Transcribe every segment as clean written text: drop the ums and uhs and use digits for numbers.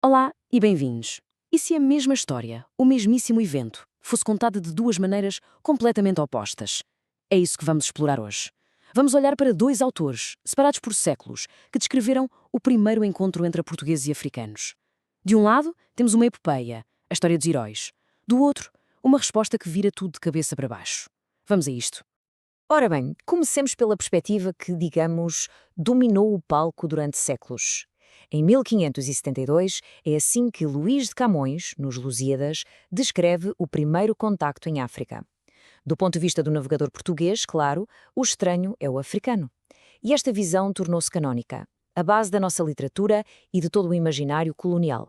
Olá e bem-vindos. E se a mesma história, o mesmíssimo evento, fosse contada de duas maneiras completamente opostas? É isso que vamos explorar hoje. Vamos olhar para dois autores, separados por séculos, que descreveram o primeiro encontro entre portugueses e africanos. De um lado, temos uma epopeia, a história dos heróis. Do outro, uma resposta que vira tudo de cabeça para baixo. Vamos a isto. Ora bem, comecemos pela perspectiva que, digamos, dominou o palco durante séculos. Em 1572, é assim que Luís de Camões, nos Lusíadas, descreve o primeiro contacto em África. Do ponto de vista do navegador português, claro, o estranho é o africano. E esta visão tornou-se canónica, a base da nossa literatura e de todo o imaginário colonial.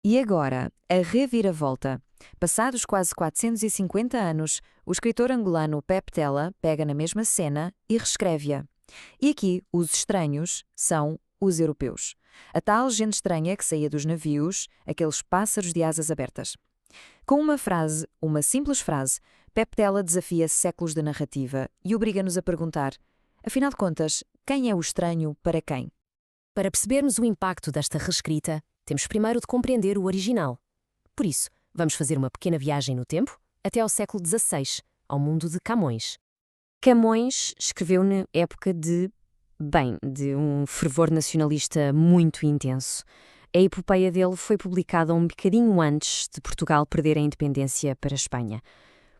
E agora, a reviravolta. Passados quase 450 anos, o escritor angolano Pep Tela pega na mesma cena e reescreve-a. E aqui, os estranhos são os europeus. A tal gente estranha que saía dos navios, aqueles pássaros de asas abertas. Com uma frase, uma simples frase, Pep Tela desafia séculos de narrativa e obriga-nos a perguntar, afinal de contas, quem é o estranho para quem? Para percebermos o impacto desta reescrita, temos primeiro de compreender o original. Por isso, vamos fazer uma pequena viagem no tempo, até ao século XVI, ao mundo de Camões. Camões escreveu na época de um fervor nacionalista muito intenso. A epopeia dele foi publicada um bocadinho antes de Portugal perder a independência para a Espanha.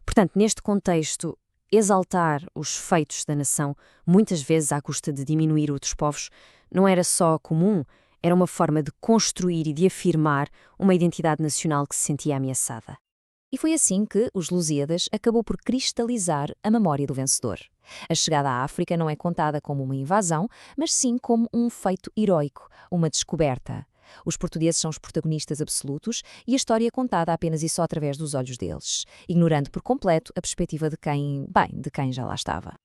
Portanto, neste contexto, exaltar os feitos da nação, muitas vezes à custa de diminuir outros povos, não era só comum, era uma forma de construir e de afirmar uma identidade nacional que se sentia ameaçada. E foi assim que os Lusíadas acabou por cristalizar a memória do vencedor. A chegada à África não é contada como uma invasão, mas sim como um feito heroico, uma descoberta. Os portugueses são os protagonistas absolutos e a história é contada apenas e só através dos olhos deles, ignorando por completo a perspectiva de quem já lá estava.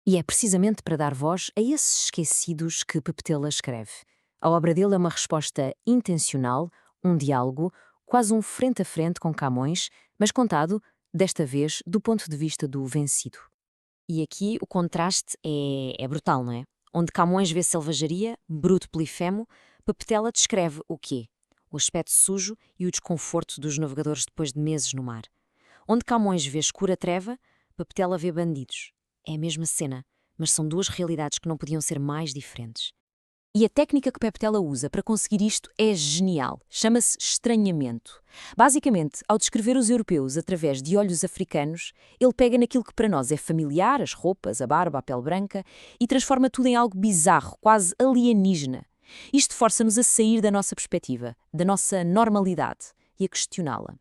E é precisamente para dar voz a esses esquecidos que Pepetela escreve. A obra dele é uma resposta intencional, um diálogo, quase um frente a frente com Camões, mas contado, desta vez, do ponto de vista do vencido. E aqui o contraste é brutal, não é? Onde Camões vê selvageria, bruto polifemo, Pepetela descreve o quê? O aspecto sujo e o desconforto dos navegadores depois de meses no mar. Onde Camões vê escura treva, Pepetela vê bandidos. É a mesma cena, mas são duas realidades que não podiam ser mais diferentes. E a técnica que Pepetela usa para conseguir isto é genial. Chama-se estranhamento. Basicamente, ao descrever os europeus através de olhos africanos, ele pega naquilo que para nós é familiar, as roupas, a barba, a pele branca, e transforma tudo em algo bizarro, quase alienígena. Isto força-nos a sair da nossa perspectiva, da nossa normalidade, e a questioná-la.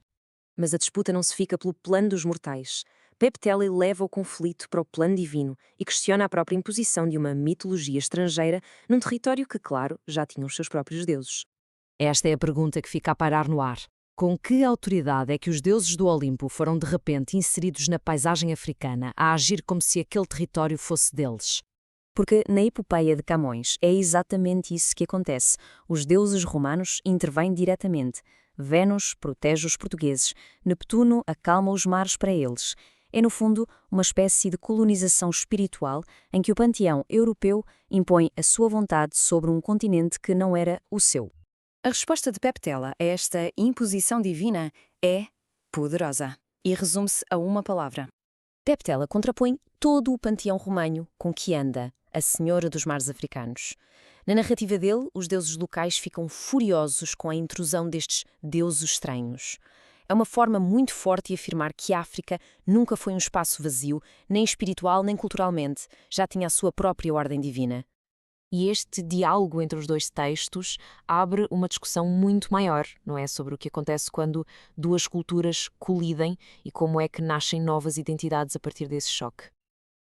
Mas a disputa não se fica pelo plano dos mortais. Pepetela leva o conflito para o plano divino e questiona a própria imposição de uma mitologia estrangeira num território que, claro, já tinha os seus próprios deuses. Esta é a pergunta que fica a pairar no ar. Com que autoridade é que os deuses do Olimpo foram de repente inseridos na paisagem africana a agir como se aquele território fosse deles? Porque na epopeia de Camões é exatamente isso que acontece. Os deuses romanos intervêm diretamente. Vênus protege os portugueses, Neptuno acalma os mares para eles. É, no fundo, uma espécie de colonização espiritual em que o panteão europeu impõe a sua vontade sobre um continente que não era o seu. A resposta de Pepetela a esta imposição divina é poderosa e resume-se a uma palavra. Pepetela contrapõe todo o panteão romano com Quianda, a senhora dos mares africanos. Na narrativa dele, os deuses locais ficam furiosos com a intrusão destes deuses estranhos. É uma forma muito forte de afirmar que a África nunca foi um espaço vazio, nem espiritual nem culturalmente, já tinha a sua própria ordem divina. E este diálogo entre os dois textos abre uma discussão muito maior, não é? Sobre o que acontece quando duas culturas colidem e como é que nascem novas identidades a partir desse choque.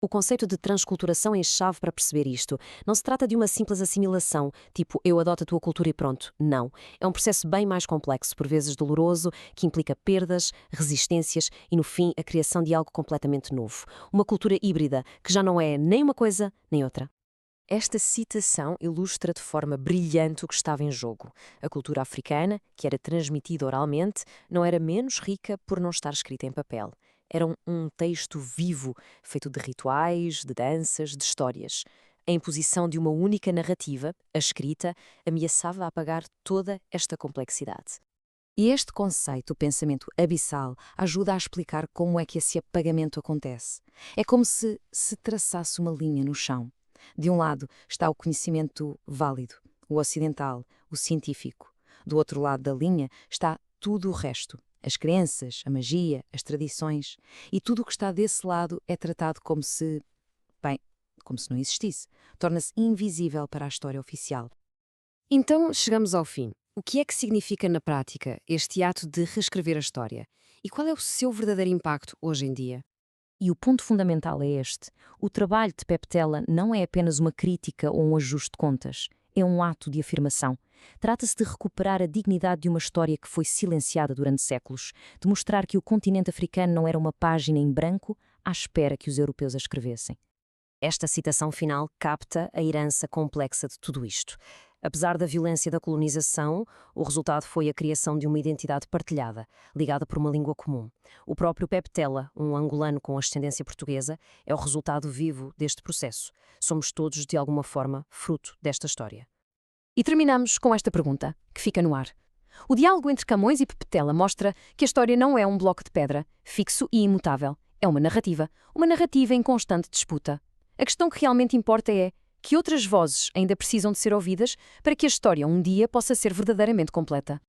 O conceito de transculturação é chave para perceber isto. Não se trata de uma simples assimilação, tipo eu adoto a tua cultura e pronto. Não. É um processo bem mais complexo, por vezes doloroso, que implica perdas, resistências e, no fim, a criação de algo completamente novo. Uma cultura híbrida, que já não é nem uma coisa nem outra. Esta citação ilustra de forma brilhante o que estava em jogo. A cultura africana, que era transmitida oralmente, não era menos rica por não estar escrita em papel. Era um texto vivo, feito de rituais, de danças, de histórias. A imposição de uma única narrativa, a escrita, ameaçava apagar toda esta complexidade. E este conceito, o pensamento abissal, ajuda a explicar como é que esse apagamento acontece. É como se traçasse uma linha no chão. De um lado está o conhecimento válido, o ocidental, o científico. Do outro lado da linha está tudo o resto, as crenças, a magia, as tradições. E tudo o que está desse lado é tratado como se não existisse. Torna-se invisível para a história oficial. Então, chegamos ao fim. O que é que significa na prática este ato de reescrever a história? E qual é o seu verdadeiro impacto hoje em dia? E o ponto fundamental é este. O trabalho de Peptela não é apenas uma crítica ou um ajuste de contas. É um ato de afirmação. Trata-se de recuperar a dignidade de uma história que foi silenciada durante séculos, de mostrar que o continente africano não era uma página em branco à espera que os europeus a escrevessem. Esta citação final capta a herança complexa de tudo isto. Apesar da violência da colonização, o resultado foi a criação de uma identidade partilhada, ligada por uma língua comum. O próprio Peptela, um angolano com ascendência portuguesa, é o resultado vivo deste processo. Somos todos, de alguma forma, fruto desta história. E terminamos com esta pergunta, que fica no ar. O diálogo entre Camões e Peptela mostra que a história não é um bloco de pedra, fixo e imutável. É uma narrativa em constante disputa. A questão que realmente importa é que outras vozes ainda precisam de ser ouvidas para que a história um dia possa ser verdadeiramente completa.